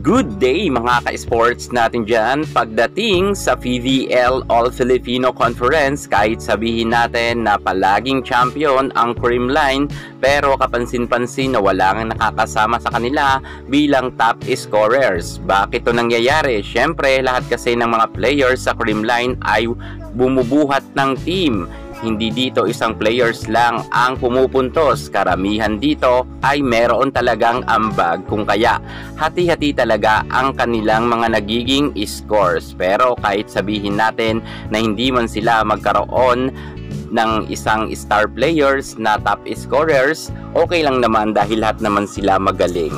Good day mga ka-sports natin dyan. Pagdating sa PVL All-Filipino Conference, kahit sabihin natin na palaging champion ang Creamline, pero kapansin-pansin na wala nga nakakasama sa kanila bilang top scorers. Bakit ito nangyayari? Siyempre, lahat kasi ng mga players sa Creamline ay bumubuhat ng team. Hindi dito isang players lang ang pumupuntos. Karamihan dito ay meron talagang ambag, kung kaya hati-hati talaga ang kanilang mga nagiging scores. Pero kahit sabihin natin na hindi man sila magkaroon ng isang star players na top scorers, okay lang naman dahil lahat naman sila magaling.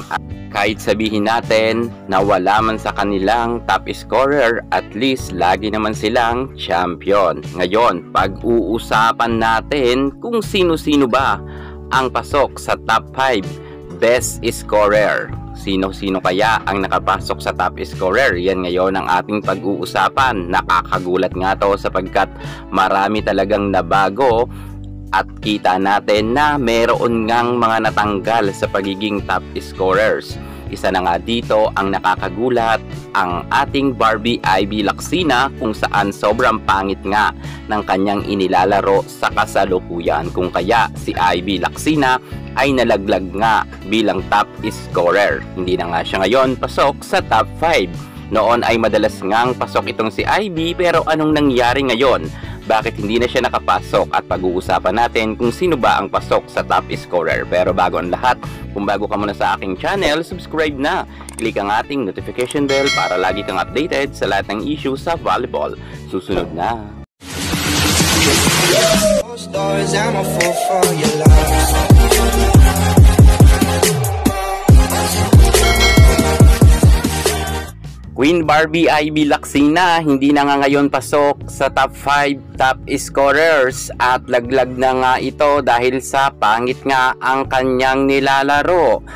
Kahit sabihin natin na wala man sa kanilang top scorer, at least lagi naman silang champion. Ngayon, pag-uusapan natin kung sino-sino ba ang pasok sa top 5 best scorer. Sino-sino kaya ang nakapasok sa top scorer? Yan ngayon ang ating pag-uusapan. Nakakagulat nga to sapagkat marami talagang nabago at kita natin na meron ngang mga natanggal sa pagiging top scorers. Isa na nga dito ang nakakagulat, ang ating Barbie Ivy Lacsina, kung saan sobrang pangit nga ng kanyang inilalaro sa kasalukuyan. Kung kaya si Ivy Lacsina ay nalaglag nga bilang top scorer. Hindi na nga siya ngayon pasok sa top 5. Noon ay madalas ngang pasok itong si Ivy, pero anong nangyari ngayon? Bakit hindi na siya nakapasok? At pag-uusapan natin kung sino ba ang pasok sa top scorer. Pero bago ang lahat, kung bago ka muna sa aking channel, subscribe na. Click ang ating notification bell para lagi kang updated sa lahat ng issue sa volleyball. Susunod na. Queen Barbie Ivy Lacsina hindi na nga ngayon pasok sa top 5 top scorers at laglag na nga ito dahil sa pangit nga ang kanyang nilalaro.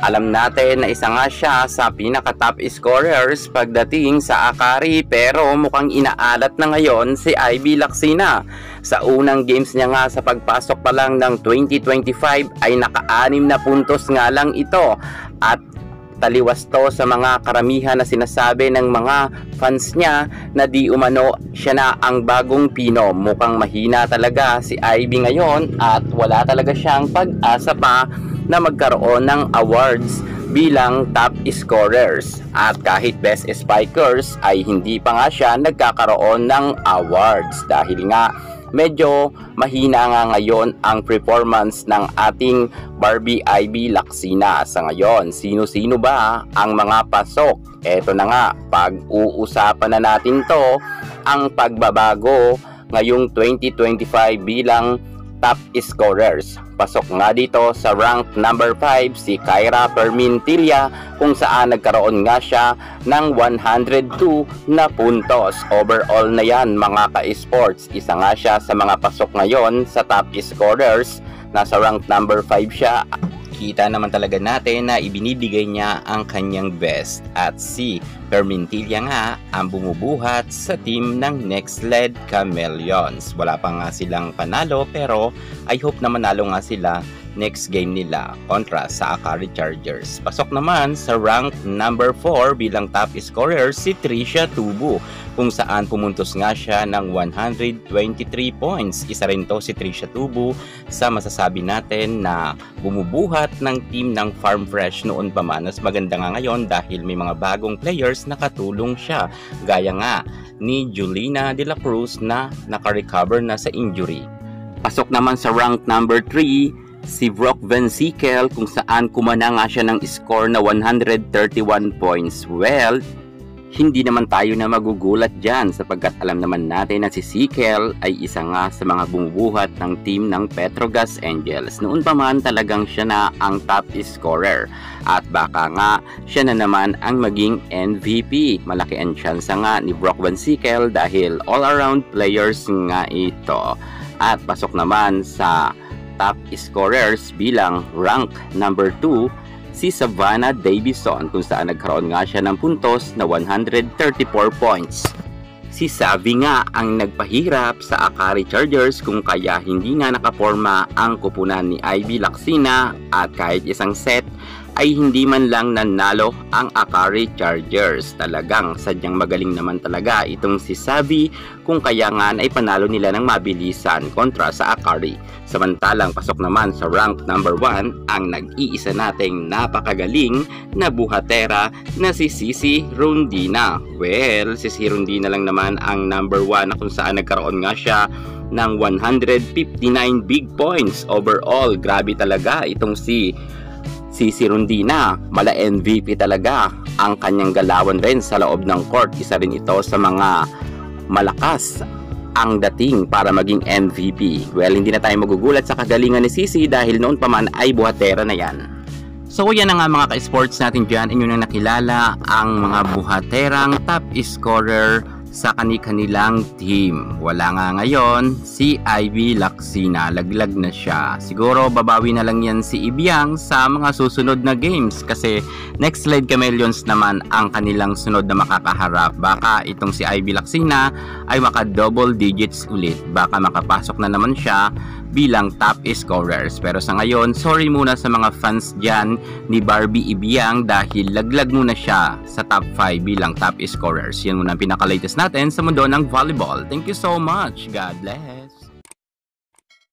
Alam natin na isa nga siya sa pinaka top scorers pagdating sa Akari, pero mukhang inaalat na ngayon si Ivy Lacsina. Sa unang games niya nga sa pagpasok pa lang ng 2025 ay naka-6 na puntos nga lang ito, at taliwas to sa mga karamihan na sinasabi ng mga fans niya na di umano siya na ang bagong Pino. Mukhang mahina talaga si Ivy ngayon at wala talaga siyang pag-asa pa na magkaroon ng awards bilang top scorers. At kahit best spikers ay hindi pa nga siya nagkakaroon ng awards dahil nga medyo mahina nga ngayon ang performance ng ating Barbie Ivy Lacsina. Sa ngayon, sino-sino ba ang mga pasok? Eto na nga, pag-uusapan na natin to, ang pagbabago ngayong 2025 bilang top scorers. Pasok nga dito sa rank number 5 si Kyra Permintilla, kung saan nagkaroon nga siya ng 102 na puntos. Overall na yan mga ka-sports. Isa nga siya sa mga pasok ngayon sa top scorers. Nasa rank number 5 siya. Kita naman talaga natin na ibinibigay niya ang kanyang best, at si Permintilla nga ang bumubuhat sa team ng Next Led Chameleons. Wala pa nga silang panalo, pero I hope na manalo nga sila next game nila kontra sa Akari Chargers. Pasok naman sa rank number 4 bilang top scorer si Trisha Tubu, kung saan pumuntos nga siya ng 123 points. Isa rin to si Trisha Tubu sa masasabi natin na bumubuhat ng team ng Farm Fresh noon pa man. Mas maganda nga ngayon dahil may mga bagong players na katulong siya, gaya nga ni Julina De La Cruz na naka-recover na sa injury. Pasok naman sa rank number 3 si Brock Van Sickle, kung saan kumana nga siya ng score na 131 points. Well, hindi naman tayo na magugulat dyan sapagkat alam naman natin na si Sickle ay isa nga sa mga bumubuhat ng team ng Petrogas Angels. Noon pa man talagang siya na ang top scorer, at baka nga siya na naman ang maging MVP. Malaki ang tsansa nga ni Brock Van Sickle dahil all-around players nga ito. At pasok naman sa top scorers bilang rank number 2 si Savannah Davison, kung saan nagkaroon nga siya ng puntos na 134 points. Si Savvy nga ang nagpahirap sa Akari Chargers, kung kaya hindi nga nakaporma ang kupunan ni Ivy Lacsina, at kahit isang set ay hindi man lang nanalo ang Akari Chargers. Talagang sadyang magaling naman talaga itong si Savvy kung kaya nga ay panalo nila ng mabilisan kontra sa Akari. Samantalang pasok naman sa rank number 1 ang nag-iisa nating napakagaling na buhatera na si Sisi Rondina. Well, si Sisi Rondina lang naman ang number 1 na kung saan nagkaroon nga siya ng 159 big points overall. Grabe talaga itong si Sisi Rondina. Mala MVP talaga ang kanyang galawan rin sa loob ng court. Isa rin ito sa mga malakas ang dating para maging MVP. Well, hindi na tayo magugulat sa kagalingan ni Sisi dahil noon pa man ay buhatera na yan. So yan na nga mga ka-sports natin dyan. Inyo nang nakilala ang mga buhaterang top scorer sa kanilang team. Wala nga ngayon si Ivy Lacsina, laglag na siya. Siguro babawi na lang yan si Ibiang sa mga susunod na games kasi next slide Chameleons naman ang kanilang sunod na makakaharap. Baka itong si Ivy Lacsina ay maka double digits ulit. Baka makapasok na naman siya bilang top scorers. Pero sa ngayon, sorry muna sa mga fans dyan ni Barbie Ibiang dahil laglag muna siya sa top 5 bilang top scorers. Yan muna ang pinaka-latest natin sa mundo ng volleyball. Thank you so much. God bless.